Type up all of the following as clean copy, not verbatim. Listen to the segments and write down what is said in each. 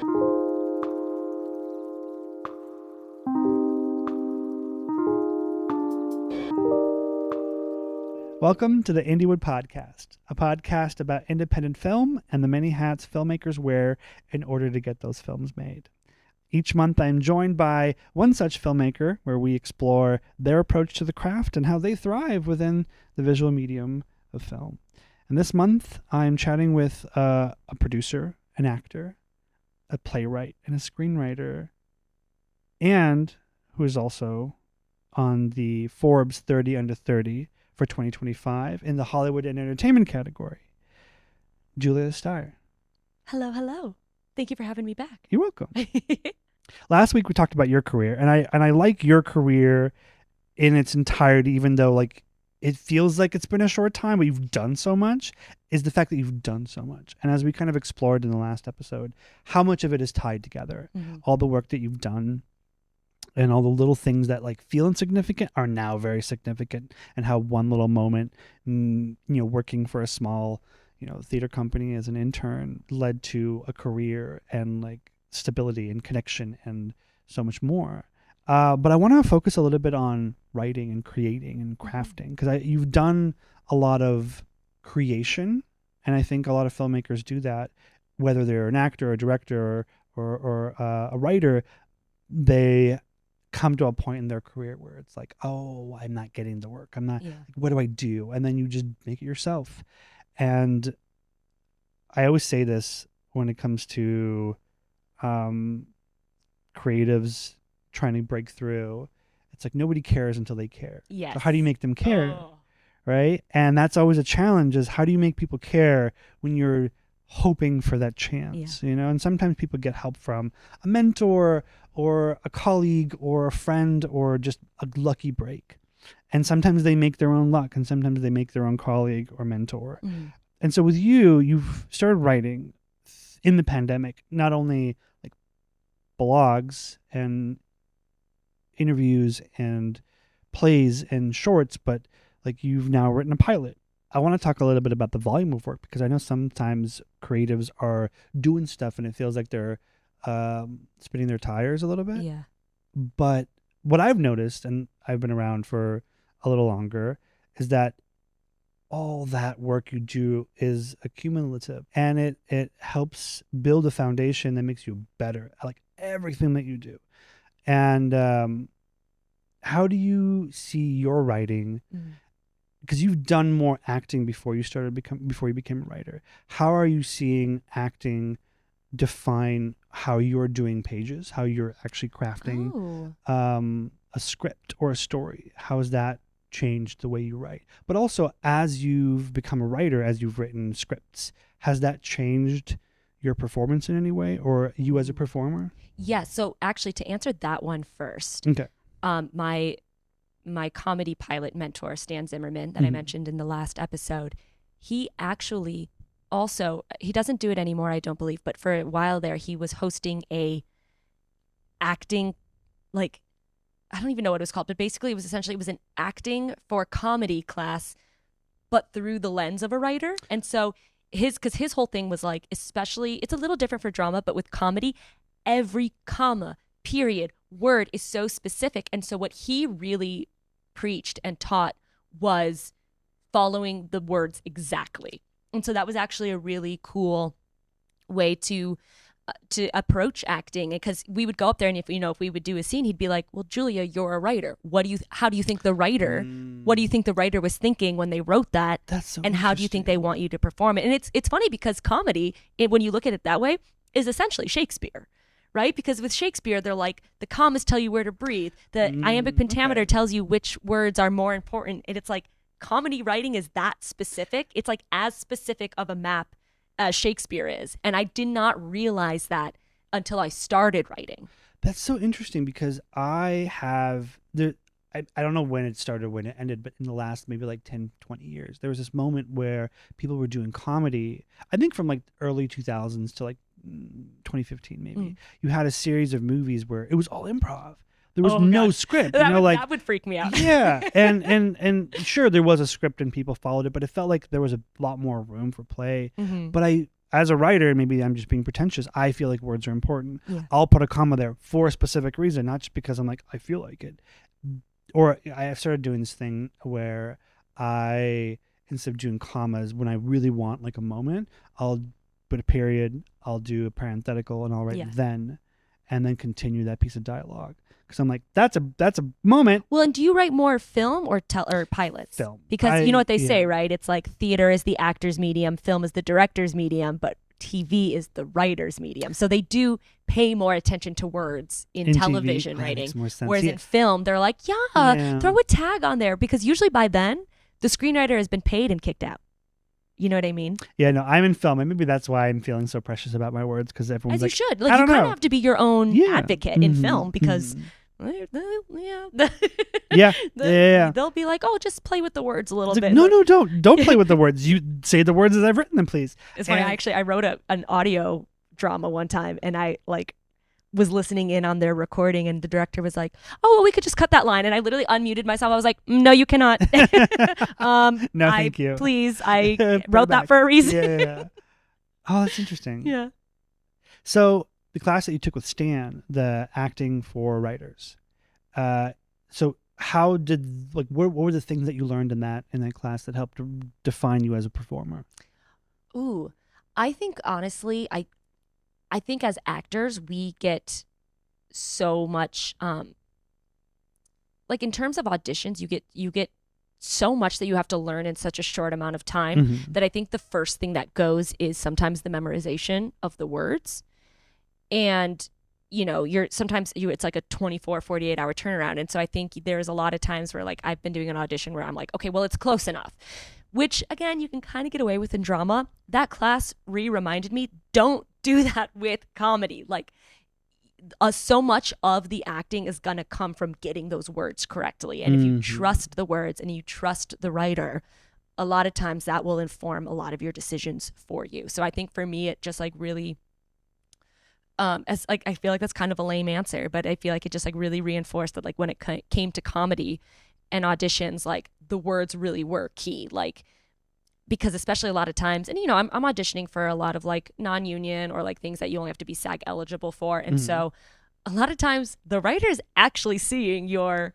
Welcome to the Indiewood Podcast, a podcast about independent film and the many hats filmmakers wear in order to get those films made. Each month I am joined by one such filmmaker where we explore their approach to the craft and how they thrive within the visual medium of film. And this month I'm chatting with a producer, an actor, a playwright, and a screenwriter, and who is also on the Forbes 30 Under 30 for 2025 in the Hollywood and Entertainment category, Julia Stier. Hello, hello. Thank you for having me back. You're welcome. Last week we talked about your career, and I like your career in its entirety, even though like it feels like it's been a short time, but you've done so much, is the fact that you've done so much. And as we kind of explored in the last episode, how much of it is tied together. Mm-hmm. All the work that you've done and all the little things that like feel insignificant are now very significant, and how one little moment, working for a small, theater company as an intern led to a career and like stability and connection and so much more. But I want to focus a little bit on writing and creating and crafting, because you've done a lot of creation, and I think a lot of filmmakers do that, whether they're an actor or a director or a writer. They come to a point in their career where it's like, oh, I'm not getting the work. I'm not, what do I do? And then you just make it yourself. And I always say this when it comes to creatives trying to break through. It's like nobody cares until they care. Yes. So how do you make them care? Right? And that's always a challenge, is how do you make people care when you're hoping for that chance? And sometimes people get help from a mentor or a colleague or a friend or just a lucky break. And sometimes they make their own luck, and sometimes they make their own colleague or mentor. Mm. And so with you've started writing in the pandemic, not only like blogs and interviews and plays and shorts, but like you've now written a pilot. I want to talk a little bit about the volume of work, because I know sometimes creatives are doing stuff and it feels like they're spinning their tires a little bit. Yeah. But what I've noticed, and I've been around for a little longer, is that all that work you do is accumulative, and it helps build a foundation that makes you better at like everything that you do. And how do you see your writing? Because you've done more acting before you became a writer. How are you seeing acting define how you're doing pages, how you're actually crafting a script or a story? How has that changed the way you write? But also, as you've become a writer, as you've written scripts, has that changed your performance in any way, or you as a performer? Yeah, so actually to answer that one first, okay. My comedy pilot mentor, Stan Zimmerman, that I mentioned in the last episode, he actually also, he doesn't do it anymore, I don't believe, but for a while there, he was hosting a acting, like, I don't even know what it was called, but basically it was an acting for comedy class, but through the lens of a writer. And so because his whole thing was like, especially, it's a little different for drama, but with comedy, every comma, period, word is so specific. And so what he really preached and taught was following the words exactly. And so that was actually a really cool way to approach acting, because we would go up there, and if we would do a scene, he'd be like, well, Julia, you're a writer. How do you think the writer was thinking when they wrote that? That's so and how do you think they want you to perform it? And it's funny, because comedy, when you look at it that way, is essentially Shakespeare. Right? Because with Shakespeare, they're like, the commas tell you where to breathe. The iambic pentameter tells you which words are more important. And it's like, comedy writing is that specific. It's like as specific of a map as Shakespeare is. And I did not realize that until I started writing. That's so interesting, because I don't know when it started, when it ended, but in the last maybe like 10, 20 years, there was this moment where people were doing comedy, I think from like early 2000s to like 2015 maybe. You had a series of movies where it was all improv. There was no script. That would freak me out. Yeah. And sure, there was a script and people followed it, but it felt like there was a lot more room for play. But I as a writer, maybe I'm just being pretentious, I feel like words are important. Yeah. I'll put a comma there for a specific reason, not just because I'm like, I feel like it. Or I've started doing this thing where I, instead of doing commas, when I really want like a moment, I'll put a period, I'll do a parenthetical, and I'll write Yeah. then, and then continue that piece of dialogue. Because I'm like, that's a moment. Well, and do you write more film or pilots? Film. Because you know what they say, Yeah. right? It's like theater is the actor's medium, film is the director's medium, but TV is the writer's medium. So they do pay more attention to words in television TV, writing. makes more sense. Whereas Yeah. in film, they're like, Yeah. throw a tag on there, because usually by then the screenwriter has been paid and kicked out. You know what I mean? Yeah, no, I'm in film, and maybe that's why I'm feeling so precious about my words, because everyone's As you like, should. I Like, you don't kind of know. have to be your own Yeah. advocate in Mhm. film, because Mhm. Yeah. they'll be like, oh, just play with the words a little It's like, bit. no, don't play with the words. You say the words as I've written them, please. It's funny. And- I wrote an audio drama one time, and I was listening in on their recording, and the director was like, oh, well, we could just cut that line. And I literally unmuted myself. I was like, no, you cannot. No, thank you. Please, I Put it wrote that back. for a reason. Yeah. Oh, that's interesting. Yeah. So the class that you took with Stan, the acting for writers. So how did what were the things that you learned in that class that helped to define you as a performer? Ooh, I think honestly, I think as actors, we get so much, like in terms of auditions, you get so much that you have to learn in such a short amount of time Mhm. that I think the first thing that goes is sometimes the memorization of the words. And, you know, it's like a 24, 48-hour turnaround. And so I think there's a lot of times where like I've been doing an audition where I'm like, okay, well, it's close enough. Which, again, you can kind of get away with in drama. That class reminded me, don't do that with comedy. Like, so much of the acting is going to come from getting those words correctly. And if you trust the words and you trust the writer, a lot of times that will inform a lot of your decisions for you. So I think for me, it just like really, as like, I feel like that's kind of a lame answer, but I feel like it just like really reinforced that like when it came to comedy and auditions, like the words really were key. Like, because especially a lot of times, and you know, I'm auditioning for a lot of like non-union or like things that you only have to be SAG eligible for. And so a lot of times the writer is actually seeing your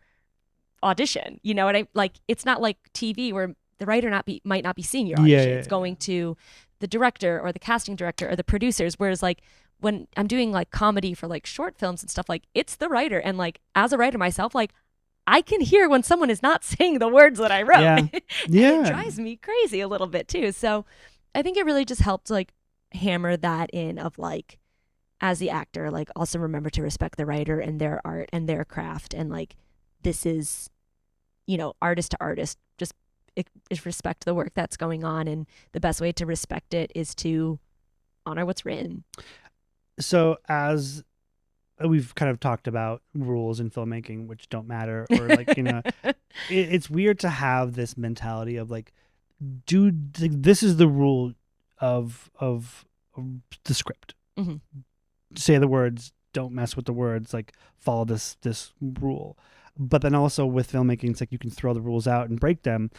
audition, you know, and I like, it's not like TV where the writer might not be seeing your audition. It's going to the director or the casting director or the producers. Whereas like when I'm doing like comedy for like short films and stuff, like it's the writer. And like, as a writer myself, like I can hear when someone is not saying the words that I wrote. Yeah. Yeah. It drives me crazy a little bit too. So I think it really just helped like hammer that in of like, as the actor, like also remember to respect the writer and their art and their craft. And like, this is, you know, artist to artist, just respect the work that's going on. And the best way to respect it is to honor what's written. So as we've kind of talked about rules in filmmaking, which don't matter, or like, you know, it's weird to have this mentality of like, dude, this is the rule of the script. Mm-hmm. Say the words, don't mess with the words, like follow this rule. But then also with filmmaking, it's like you can throw the rules out and break them.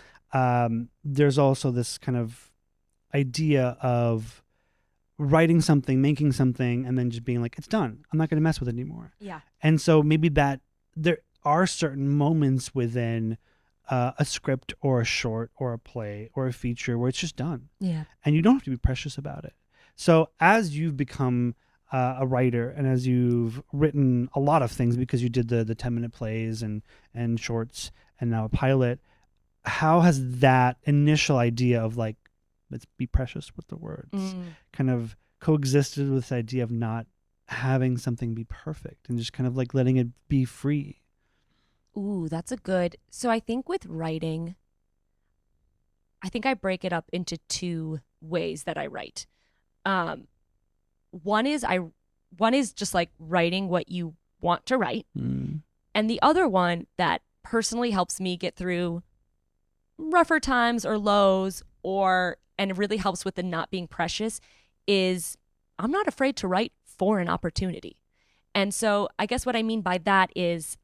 There's also this kind of idea of writing something, making something, and then just being like, it's done. I'm not going to mess with it anymore. Yeah. And so maybe that there are certain moments within a script or a short or a play or a feature where it's just done. Yeah. And you don't have to be precious about it. So as you've become a writer and as you've written a lot of things because you did the 10-minute plays and shorts and now a pilot, how has that initial idea of like, let's be precious with the words kind of coexisted with this idea of not having something be perfect and just kind of like letting it be free? Ooh, that's a good. So I think with writing, I think I break it up into two ways that I write. One is just like writing what you want to write. And the other one that personally helps me get through rougher times or lows and it really helps with the not being precious is I'm not afraid to write for an opportunity. And so I guess what I mean by that is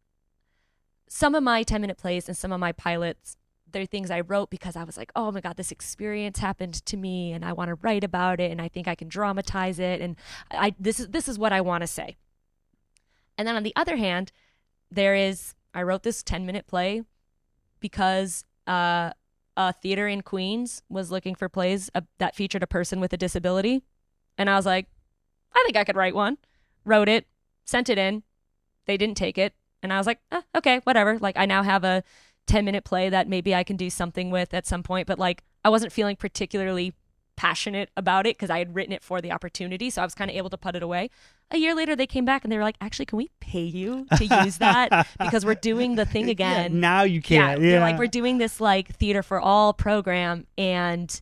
some of my 10-minute plays and some of my pilots, they're things I wrote because I was like, oh my God, this experience happened to me and I want to write about it and I think I can dramatize it. And this is what I want to say. And then on the other hand, I wrote this 10-minute play because a theater in Queens was looking for plays that featured a person with a disability. And I was like, I think I could write one. Wrote it, sent it in. They didn't take it. And I was like, okay, whatever. Like, I now have a 10-minute play that maybe I can do something with at some point. But like, I wasn't feeling particularly passionate about it because I had written it for the opportunity. So I was kind of able to put it away. A year later, they came back and they were like, actually, can we pay you to use that? Because we're doing the thing again. Yeah, now you can't. Yeah. They're like, we're doing this like Theater for All program and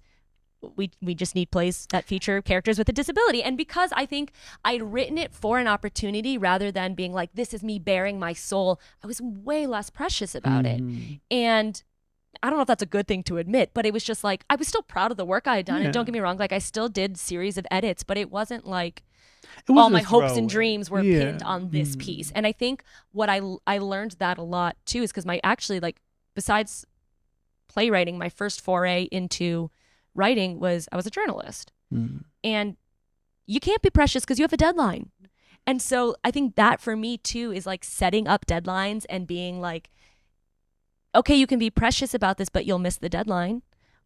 we just need plays that feature characters with a disability. And because I think I'd written it for an opportunity rather than being like, this is me bearing my soul, I was way less precious about it. And I don't know if that's a good thing to admit, but it was just like, I was still proud of the work I had done. Yeah. And don't get me wrong, like I still did series of edits, but it wasn't like wasn't all my a hopes and throwaway. dreams were pinned on this piece. And I think what I learned that a lot too is because besides playwriting, my first foray into writing was I was a journalist. And you can't be precious because you have a deadline. And so I think that for me too is like setting up deadlines and being like, okay, you can be precious about this, but you'll miss the deadline.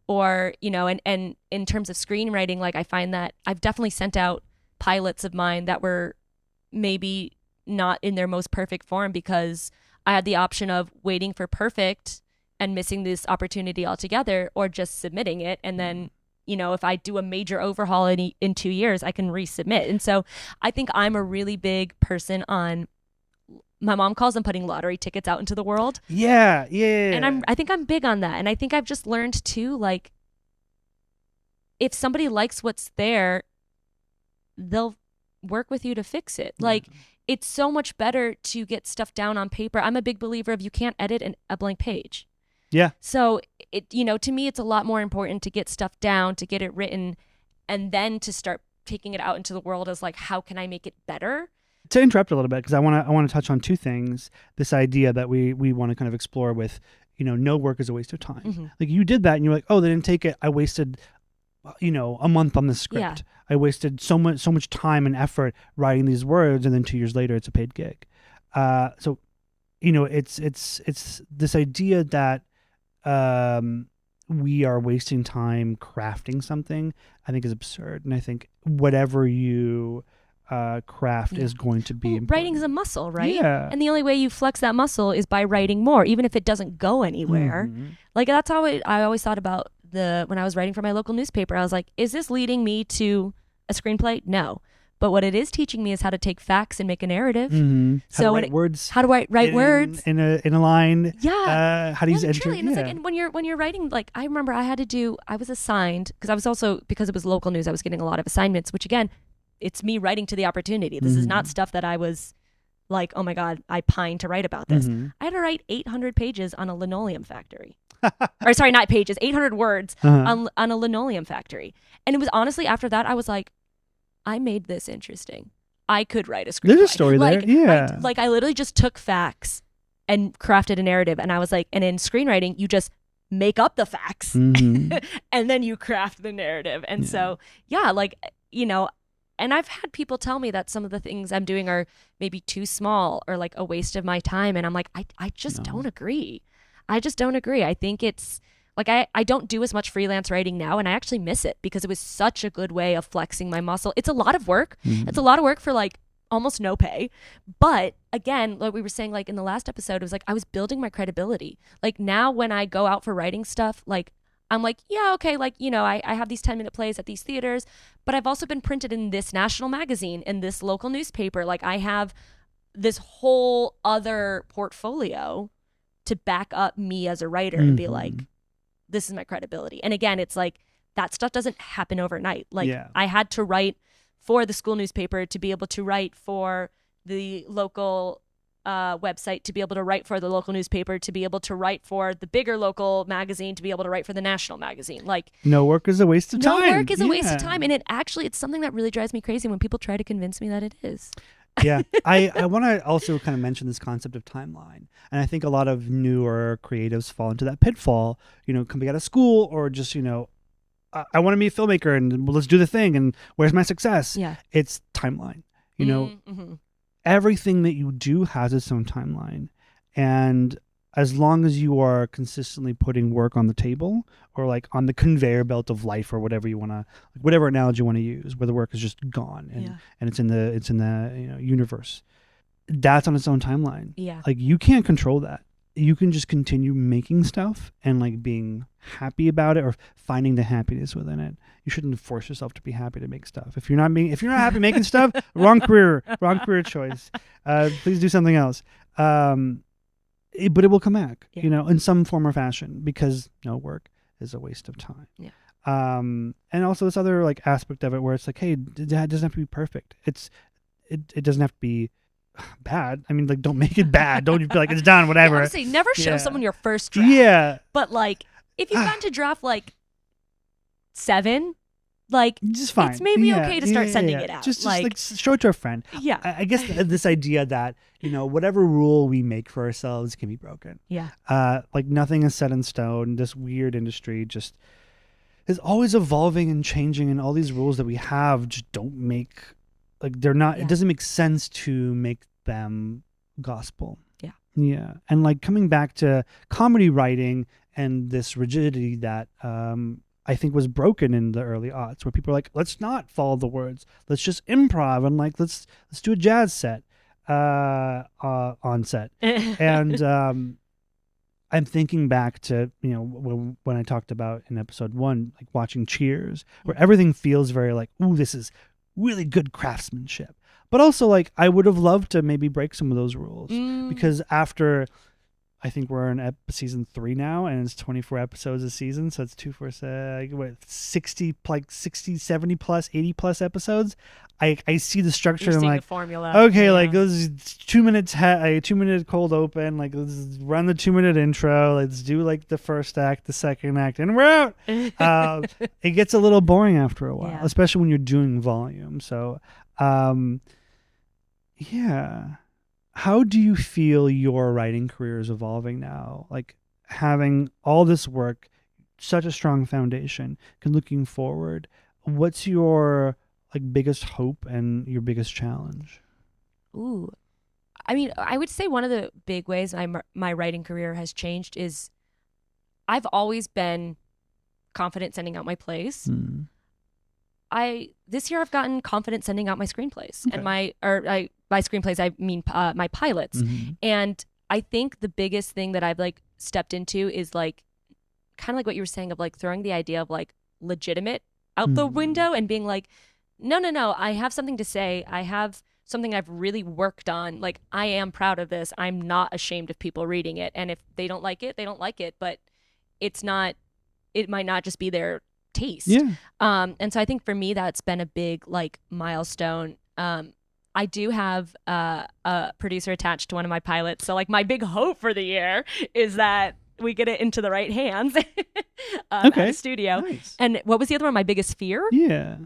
Or, and in terms of screenwriting, like I find that I've definitely sent out pilots of mine that were maybe not in their most perfect form because I had the option of waiting for perfect and missing this opportunity altogether, or just submitting it. And then, if I do a major overhaul in 2 years, I can resubmit. And so I think I'm a really big person on, my mom calls them putting lottery tickets out into the world. Yeah. And I think I'm big on that. And I think I've just learned too, like, if somebody likes what's there, they'll work with you to fix it. Like, it's so much better to get stuff down on paper. I'm a big believer of you can't edit a blank page. Yeah. So to me, it's a lot more important to get stuff down, to get it written, and then to start taking it out into the world as like, how can I make it better? To interrupt a little bit, because I want to touch on two things. This idea that we want to kind of explore with, no work is a waste of time. Like you did that, and you're like, oh, they didn't take it. I wasted, a month on the script. Yeah. I wasted so much time and effort writing these words, and then 2 years later, it's a paid gig. So, it's this idea that we are wasting time crafting something, I think is absurd. And I think whatever you craft is going to be important. Writing is a muscle, right? Yeah. And the only way you flex that muscle is by writing more, even if it doesn't go anywhere. Like that's how I always thought about when I was writing for my local newspaper. I was like, is this leading me to a screenplay? No. But what it is teaching me is how to take facts and make a narrative. So words. How do I write words in a line? Yeah. How do you enter? And it's like, and when you're writing, like I remember I was assigned because I was also, because it was local news, I was getting a lot of assignments, which again, it's me writing to the opportunity. This is not stuff that I was like, oh my God, I pine to write about this. I had to write 800 pages on a linoleum factory. Or sorry, not pages, 800 words on a linoleum factory. And it was honestly after that, I was like, I made this interesting. I could write a screenplay. There's a story there. Yeah. I literally just took facts and crafted a narrative. And I was like, and in screenwriting, you just make up the facts and then you craft the narrative. And so, yeah, and I've had people tell me that some of the things I'm doing are maybe too small or like a waste of my time. And I'm like, I just don't agree. I just don't agree. I think it's like, I don't do as much freelance writing now, and I actually miss it because it was such a good way of flexing my muscle. It's a lot of work. It's a lot of work for like almost no pay. But again, like we were saying, like in the last episode, it was like, I was building my credibility. Like now when I go out for writing stuff, like I'm like, yeah, okay. Like, I have these 10-minute plays at these theaters, but I've also been printed in this national magazine, in this local newspaper. Like I have this whole other portfolio to back up me as a writer and be like, this is my credibility. And again, it's like that stuff doesn't happen overnight. Like I had to write for the school newspaper to be able to write for the local website, to be able to write for the local newspaper, to be able to write for the bigger local magazine, to be able to write for the national magazine. Like no work is a waste of time. No work is a waste of time. And it's something that really drives me crazy when people try to convince me that it is. Yeah. I want to also kind of mention this concept of timeline. And I think a lot of newer creatives fall into that pitfall, coming out of school or just, I want to be a filmmaker and let's do the thing. And where's my success? Yeah. It's timeline. Mm-hmm. Everything that you do has its own timeline. And as long as you are consistently putting work on the table or like on the conveyor belt of life or whatever you want to, whatever analogy you want to use, where the work is just gone and it's in the universe, that's on its own timeline. Yeah. Like you can't control that. You can just continue making stuff and like being happy about it or finding the happiness within it. You shouldn't force yourself to be happy to make stuff. If you're not happy making stuff, wrong career choice. Please do something else. But it will come back, in some form or fashion, because no work is a waste of time. Yeah. And also this other like aspect of it where it's like, hey, it doesn't have to be perfect. It doesn't have to be bad. I mean, like, don't make it bad. Don't be like, it's done, whatever. Yeah, honestly, never show someone your first draft. Yeah. But like, if you've gotten to draft like 7, like, just fine. It's maybe okay to start sending it out. Just like show it to a friend. Yeah. I guess this idea that, whatever rule we make for ourselves can be broken. Yeah. Like nothing is set in stone. This weird industry just is always evolving and changing, and all these rules that we have just don't make, like, they're not, it doesn't make sense to make them gospel. Yeah. Yeah. And like coming back to comedy writing and this rigidity that, I think was broken in the early aughts, where people are like, let's not follow the words. Let's just improv and like let's do a jazz set on set. And I'm thinking back to when I talked about in episode 1, like watching Cheers, where everything feels very like, ooh, this is really good craftsmanship. But also like I would have loved to maybe break some of those rules because after, I think we're in season 3 now, and it's 24 episodes a season. So it's 2 for 60, like 60, 70 plus, 80 plus episodes. I see the structure. You're and I'm seeing like, the formula. okay, like those 2 minutes, a 2-minute cold open. Like let's run the 2-minute intro. Let's do like the first act, the second act, and we're out. It gets a little boring after a while, especially when you're doing volume. So, yeah. How do you feel your writing career is evolving now? Like having all this work, such a strong foundation, and looking forward, what's your like biggest hope and your biggest challenge? Ooh, I mean, I would say one of the big ways my writing career has changed is I've always been confident sending out my plays. This year I've gotten confident sending out my screenplays and by screenplays I mean my pilots. And I think the biggest thing that I've like stepped into is like kind of like what you were saying of like throwing the idea of like legitimate out the window and being like, no, I have something to say. I have something I've really worked on. Like I am proud of this. I'm not ashamed of people reading it. And if they don't like it, they don't like it. But it might not just be their taste. Yeah. And so I think for me that's been a big like milestone. I do have a producer attached to one of my pilots. So like my big hope for the year is that we get it into the right hands at the studio. Nice. And what was the other one? My biggest fear? Yeah.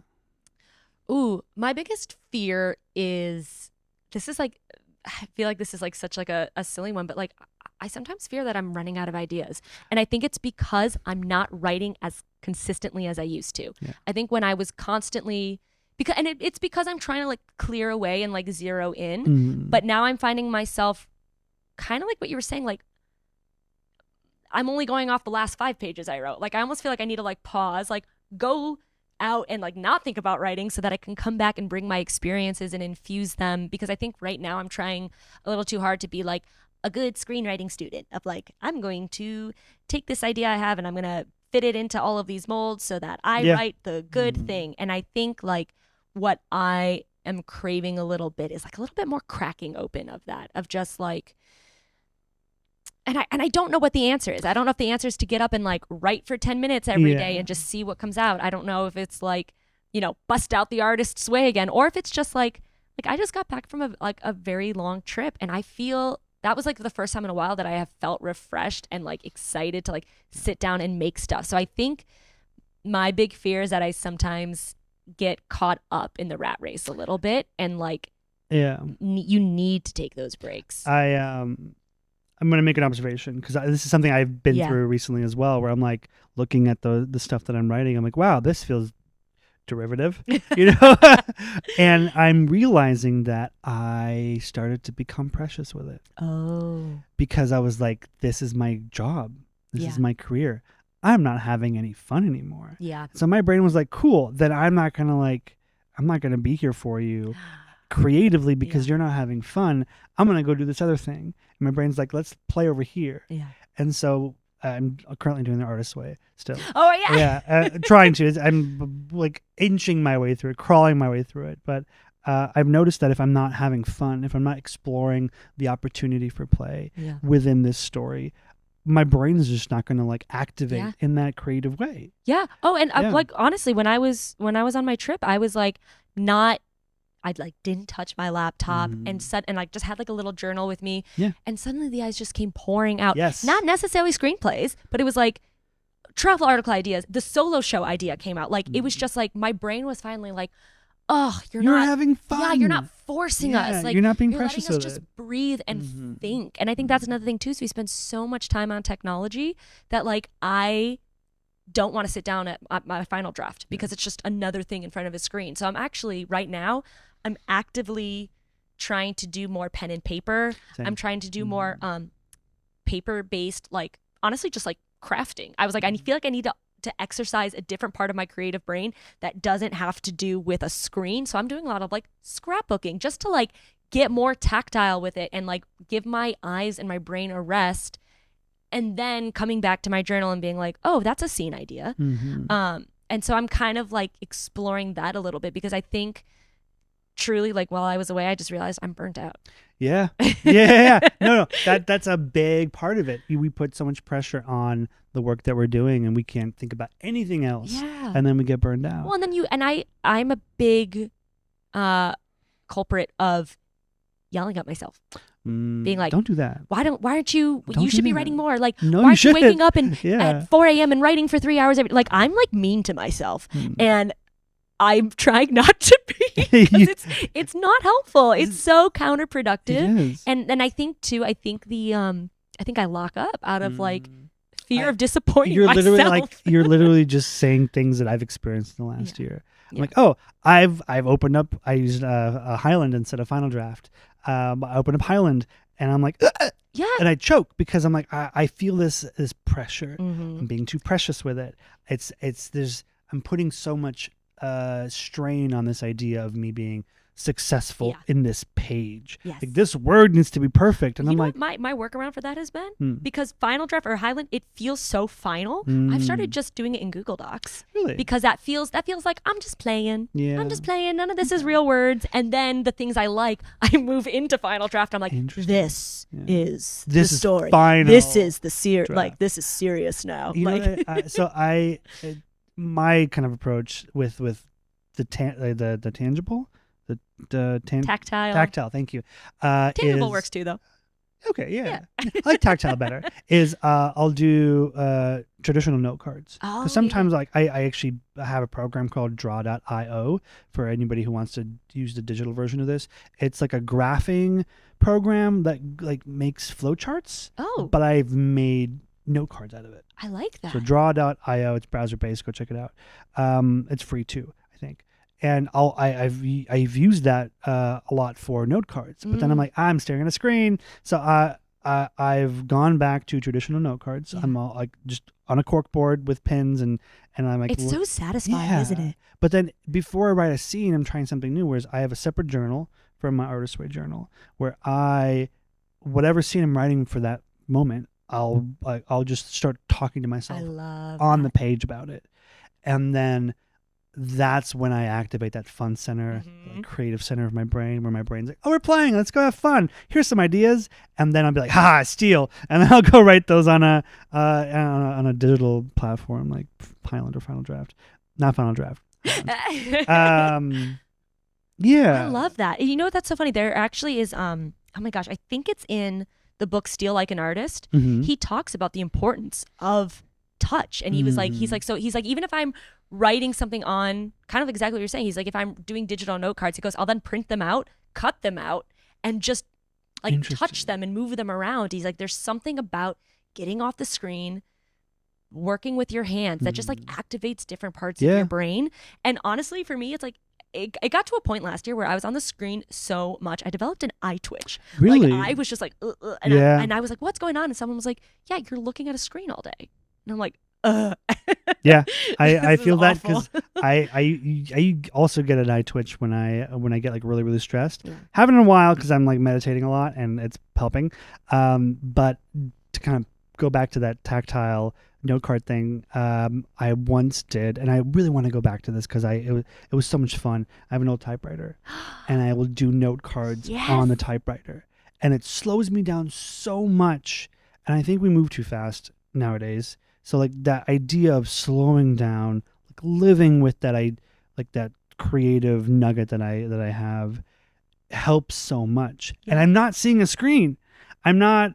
Ooh, my biggest fear is, this is like, I feel like this is like such like a silly one, but like I sometimes fear that I'm running out of ideas. And I think it's because I'm not writing as consistently as I used to. Yeah. I think when I was constantly, it's because I'm trying to like clear away and like zero in, but now I'm finding myself kind of like what you were saying, like I'm only going off the last 5 pages I wrote. Like I almost feel like I need to like pause, like go out and like not think about writing so that I can come back and bring my experiences and infuse them, because I think right now I'm trying a little too hard to be like a good screenwriting student of like, I'm going to take this idea I have and I'm going to fit it into all of these molds so that I write the good thing. And I think like what I am craving a little bit is like a little bit more cracking open of that, of just like, and I don't know what the answer is. I don't know if the answer is to get up and like write for 10 minutes every day and just see what comes out. I don't know if it's like, bust out the artist's way again, or if it's just like I just got back from a very long trip, and I feel that was like the first time in a while that I have felt refreshed and like excited to like sit down and make stuff. So I think my big fear is that I sometimes get caught up in the rat race a little bit and like Yeah. You need to take those breaks. I'm going to make an observation because this is something I've been Yeah. through recently as well, where I'm like looking at the stuff that I'm writing. I'm like, wow, this feels derivative, you know? And I'm realizing that I started to become precious with it. Oh. Because I was like, this is my job. This Yeah. is my career. I'm not having any fun anymore. Yeah. So my brain was like, cool, then I'm not going to be here for you creatively because you're not having fun. I'm going to go do this other thing. And my brain's like, let's play over here. Yeah. And so I'm currently doing the artist way still. Oh, yeah. Yeah. Trying to. I'm like inching my way through it, crawling my way through it. But I've noticed that if I'm not having fun, if I'm not exploring the opportunity for play within this story, my brain is just not going to like activate in that creative way. Yeah. Oh, and like honestly, when I was on my trip, I was like I like didn't touch my laptop and like just had like a little journal with me. Yeah. And suddenly the eyes just came pouring out. Yes. Not necessarily screenplays, but it was like travel article ideas. The solo show idea came out. Like it was just like my brain was finally like, oh, you're not having fun. Yeah, you're not forcing us. Like you're not being you're precious letting us with just it. breathe and think. And I think that's another thing too. So we spend so much time on technology that like I don't want to sit down at my final draft because it's just another thing in front of a screen. So I'm actually right now, I'm actively trying to do more pen and paper. Same. I'm trying to do more paper-based, like honestly, just like crafting. I was like, I feel like I need to exercise a different part of my creative brain that doesn't have to do with a screen. So I'm doing a lot of like scrapbooking just to like get more tactile with it and like give my eyes and my brain a rest. And then coming back to my journal and being like, oh, that's a scene idea. And so I'm kind of like exploring that a little bit because I think truly like while I was away, I just realized I'm burnt out. Yeah. No, that's a big part of it. We put so much pressure on the work that we're doing and we can't think about anything else. Yeah. And then we get burned out. Well, and then I'm a big culprit of yelling at myself. Being like, don't do that. Why aren't you? Don't you should be that. writing more. Like, no, why aren't you shouldn't. waking up at 4 a.m. and writing for 3 hours every? Like, I'm like mean to myself, and I'm trying not to be because it's not helpful. It's so counterproductive. It is. And I think too. I think I lock up out of like fear of disappointing myself. You're literally just saying things that I've experienced in the last year. I'm like, oh, I've opened up. I used a Highland instead of Final Draft. I opened up Highland, and I'm like, and I choke because I'm like, I feel this pressure. I'm being too precious with it. I'm putting so much strain on this idea of me being successful in this page. Yes. Like this word needs to be perfect. And I'm like, my workaround for that has been because Final Draft or Highland, it feels so final. I've started just doing it in Google Docs. Really? Because that feels like I'm just playing. Yeah. I'm just playing. None of this is real words. And then the things I like, I move into Final Draft. I'm like, this is the story. Final this is the draft. this is serious now. You know, my kind of approach with the tangible. Tactile, thank you. Tangible works too, though. Okay, yeah. I like tactile better. Is I'll do traditional note cards. Because sometimes like I actually have a program called draw.io for anybody who wants to use the digital version of this. It's like a graphing program that like makes flowcharts. Oh. But I've made note cards out of it. I like that. So draw.io, it's browser based. Go check it out. It's free too, I think. And I've used that a lot for note cards, but then I'm like, I'm staring at a screen. So I've gone back to traditional note cards. I'm all like just on a cork board with pins and I'm like, it's so satisfying, isn't it? But then before I write a scene, I'm trying something new. Whereas I have a separate journal from my Artist Way journal where whatever scene I'm writing for that moment, I'll just start talking to myself on the page about it, and then that's when I activate that fun center, like creative center of my brain, where my brain's like, oh, we're playing, let's go have fun. Here's some ideas. And then I'll be like, ha, steal. And then I'll go write those on a digital platform like Highland or Final Draft. Not Final Draft. Yeah. I love that. You know what? That's so funny. There actually is, oh my gosh, I think it's in the book Steal Like an Artist. He talks about the importance of touch. And he's like, even if I'm writing something on kind of exactly what you're saying, he's like, if I'm doing digital note cards, he goes, I'll then print them out, cut them out and just like touch Interesting. them and move them around. He's like, there's something about getting off the screen, working with your hands that just like activates different parts of Yeah. your brain. And honestly, for me, it's like, it got to a point last year where I was on the screen so much, I developed an eye twitch. Really? Like I was just like, and, Yeah. I was like, what's going on? And someone was like, yeah, you're looking at a screen all day. And I'm like, Yeah, I This is feel that awful. because I also get an eye twitch when I get like really stressed. Yeah. Haven't in a while because I'm like meditating a lot and it's helping. But to kind of go back to that tactile note card thing, I once did, and I really want to go back to this because it was so much fun. I have an old typewriter, and I will do note cards Yes. on the typewriter, and it slows me down so much. And I think we move too fast nowadays. So like that idea of slowing down, like living with that, like that creative nugget that I have, helps so much. Yeah. And I'm not seeing a screen. I'm not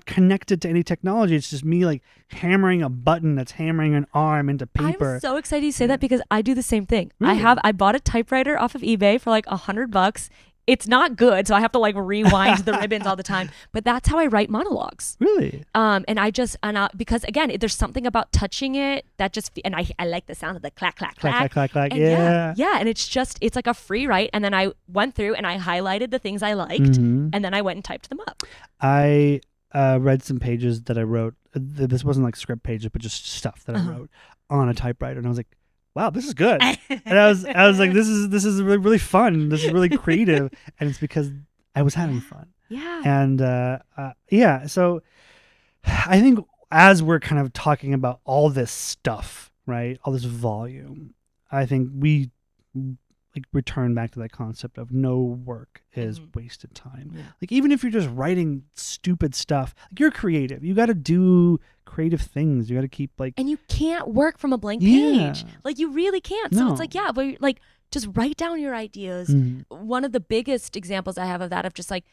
connected to any technology. It's just me like hammering a button that's hammering an arm into paper. I'm so excited you say that because I do the same thing. Really? I bought a typewriter off of eBay for like $100. It's not good, so I have to like rewind the ribbons all the time. But that's how I write monologues. Really? Because again, there's something about touching it that just, and I like the sound of the clack, clack, Clack, clack. clack, clack, clack. And yeah. And it's like a free write. And then I went through and I highlighted the things I liked, Mhm. and then I went and typed them up. I read some pages that I wrote. This wasn't like script pages, but just stuff that I wrote on a typewriter, and I was like, "Wow, this is good." And I was like, "This is really, really fun. This is really creative," and it's because I was having fun. Yeah. And yeah, so I think as we're kind of talking about all this stuff, right, all this volume, I think we like return back to that concept of no work is wasted time. Yeah. Like even if you're just writing stupid stuff, like you're creative, you got to do creative things. You got to keep like, And you can't work from a blank Yeah. page. Like you really can't. So No. it's like, yeah, but like just write down your ideas. Mhm. One of the biggest examples I have of that, of just like,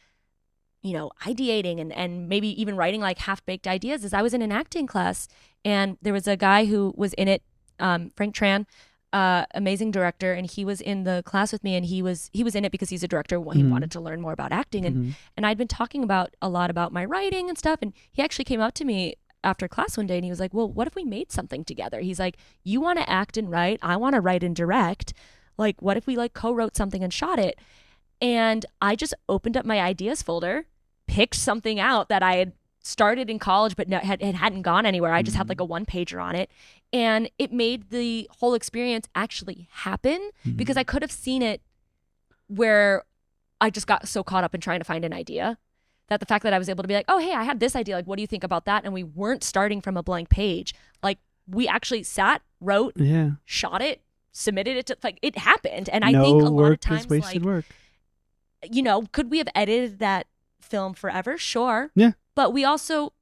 ideating and maybe even writing like half-baked ideas, is I was in an acting class and there was a guy who was in it, Frank Tran, amazing director, and he was in the class with me, and he was in it because he's a director. He wanted to learn more about acting, and I'd been talking a lot about my writing and stuff, and he actually came up to me after class one day and he was like, well, what if we made something together? He's like, you want to act and write, I want to write and direct, like what if we like co-wrote something and shot it? And I just opened up my ideas folder, picked something out that I had started in college but it hadn't gone anywhere. I just had like a one pager on it, and it made the whole experience actually happen because I could have seen it where I just got so caught up in trying to find an idea that the fact that I was able to be like, oh hey, I had this idea, like what do you think about that? And we weren't starting from a blank page. Like we actually sat, wrote, shot it, submitted it to, like it happened. And I think a lot of times, wasted work. Could we have edited that film forever? Sure. Yeah. But we also,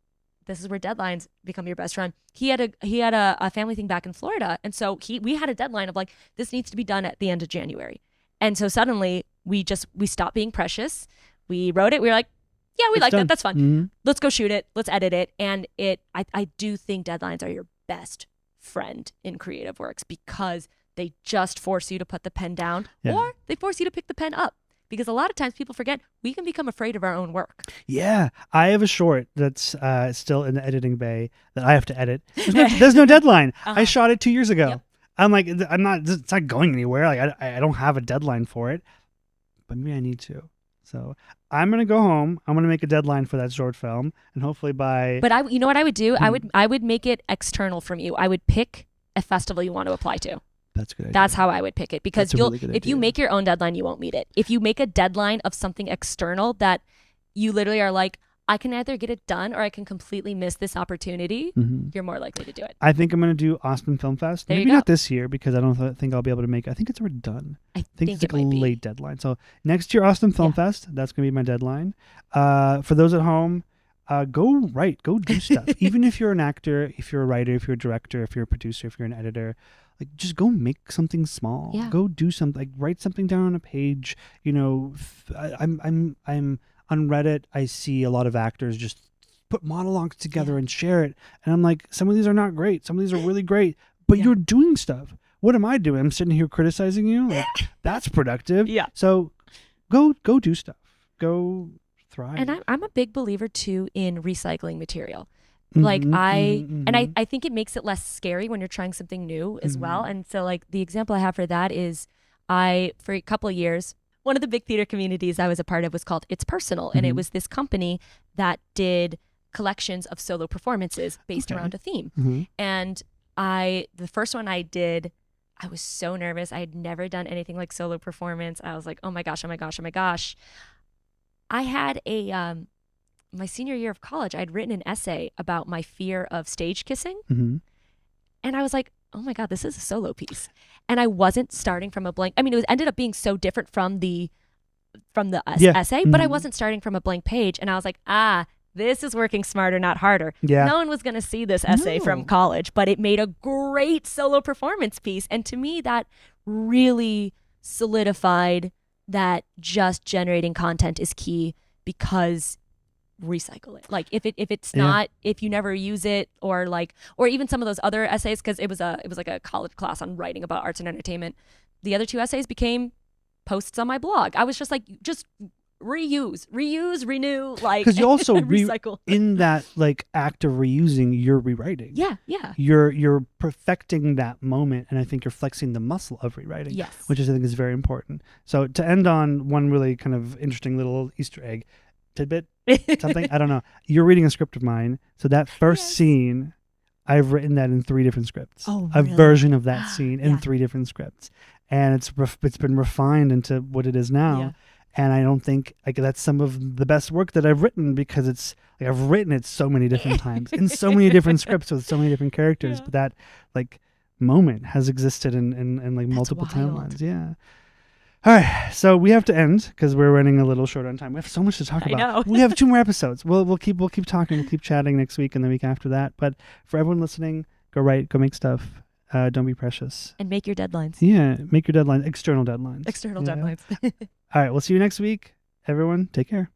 this is where deadlines become your best friend. He had a family thing back in Florida, and so we had a deadline of like, this needs to be done at the end of January. And so suddenly we stopped being precious. We wrote it. We were like, yeah, we like that. That's fun. Mm-hmm. Let's go shoot it. Let's edit it. And I do think deadlines are your best friend in creative works because they just force you to put the pen down or they force you to pick the pen up. Because a lot of times people forget we can become afraid of our own work. Yeah. I have a short that's still in the editing bay that I have to edit. There's no deadline. I shot it 2 years ago. Yep. I'm like, it's not going anywhere. Like I don't have a deadline for it, but maybe I need to. So I'm going to go home. I'm going to make a deadline for that short film, and hopefully by... But you know what I would do? I would make it external from you. I would pick a festival you want to apply to. That's a good idea. That's how I would pick it, because if you idea. make your own deadline, you won't meet it. If you make a deadline of something external that you literally are like, I can either get it done or I can completely miss this opportunity, you're more likely to do it. I think I'm going to do Austin Film Fest. There you Maybe go. not this year because I don't think I'll be able to make. I think it's already done. I think it's it like a might be. late deadline. So next year, Austin Film Fest. That's going to be my deadline. For those at home, go write, go do stuff. Even if you're an actor, if you're a writer, if you're a director, if you're a producer, if you're an editor, like just go make something small. Yeah. Go do something. Like write something down on a page. I'm on Reddit. I see a lot of actors just put monologues together and share it, and I'm like, some of these are not great. Some of these are really great, but you're doing stuff. What am I doing? I'm sitting here criticizing you. Like, that's productive. Yeah. So go do stuff. Go thrive. And I'm a big believer too in recycling material. Mm-hmm, I think it makes it less scary when you're trying something new as well. And so like the example I have for that is for a couple of years, one of the big theater communities I was a part of was called It's Personal. And it was this company that did collections of solo performances based around a theme. And the first one I did, I was so nervous. I had never done anything like solo performance. I was like, oh my gosh, oh my gosh, oh my gosh. I had my senior year of college, I'd written an essay about my fear of stage kissing. And I was like, oh my God, this is a solo piece. And I wasn't starting from a blank. I mean, it ended up being so different from the essay, but I wasn't starting from a blank page. And I was like, this is working smarter, not harder. Yeah. No one was going to see this essay from college, but it made a great solo performance piece. And to me, that really solidified that just generating content is key, because recycle it. Like if it's not, if you never use it, or even some of those other essays, because it was like a college class on writing about arts and entertainment. The other two essays became posts on my blog. I was just like, just reuse, renew, like, because you also recycle. In that like act of reusing, you're rewriting. Yeah. You're perfecting that moment, and I think you're flexing the muscle of rewriting. Yes. Which I think is very important. So to end on one really kind of interesting little Easter egg tidbit, something I don't know. You're reading a script of mine, so that first scene, I've written that in 3 different scripts. Oh, a really? version of that scene in Yeah. 3 different scripts, and it's been refined into what it is now. Yeah. And I don't think like that's some of the best work that I've written, because it's like I've written it so many different times in so many different scripts with so many different characters. Yeah. But that like moment has existed in like That's multiple wild. timelines. Yeah. All right, so we have to end because we're running a little short on time. We have so much to talk about. I know. We have 2 more episodes. We'll keep talking. We'll keep chatting next week and the week after that. But for everyone listening, go write, go make stuff. Don't be precious. And make your deadlines. Yeah, make your deadlines, external deadlines. Deadlines. All right, we'll see you next week. Everyone, take care.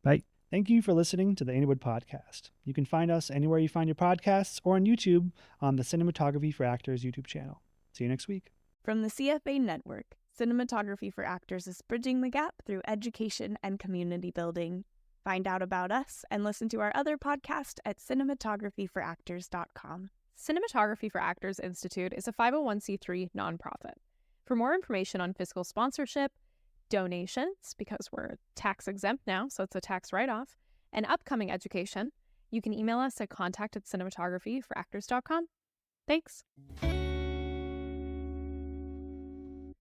Bye. Thank you for listening to the Anywood Podcast. You can find us anywhere you find your podcasts, or on YouTube on the Cinematography for Actors YouTube channel. See you next week. From the CFA Network, Cinematography for Actors is bridging the gap through education and community building. Find out about us and listen to our other podcast at cinematographyforactors.com. Cinematography for Actors Institute is a 501c3 nonprofit. For more information on fiscal sponsorship, donations, because we're tax exempt now, so it's a tax write-off, and upcoming education, you can email us at contact@cinematographyforactors.com. Thanks.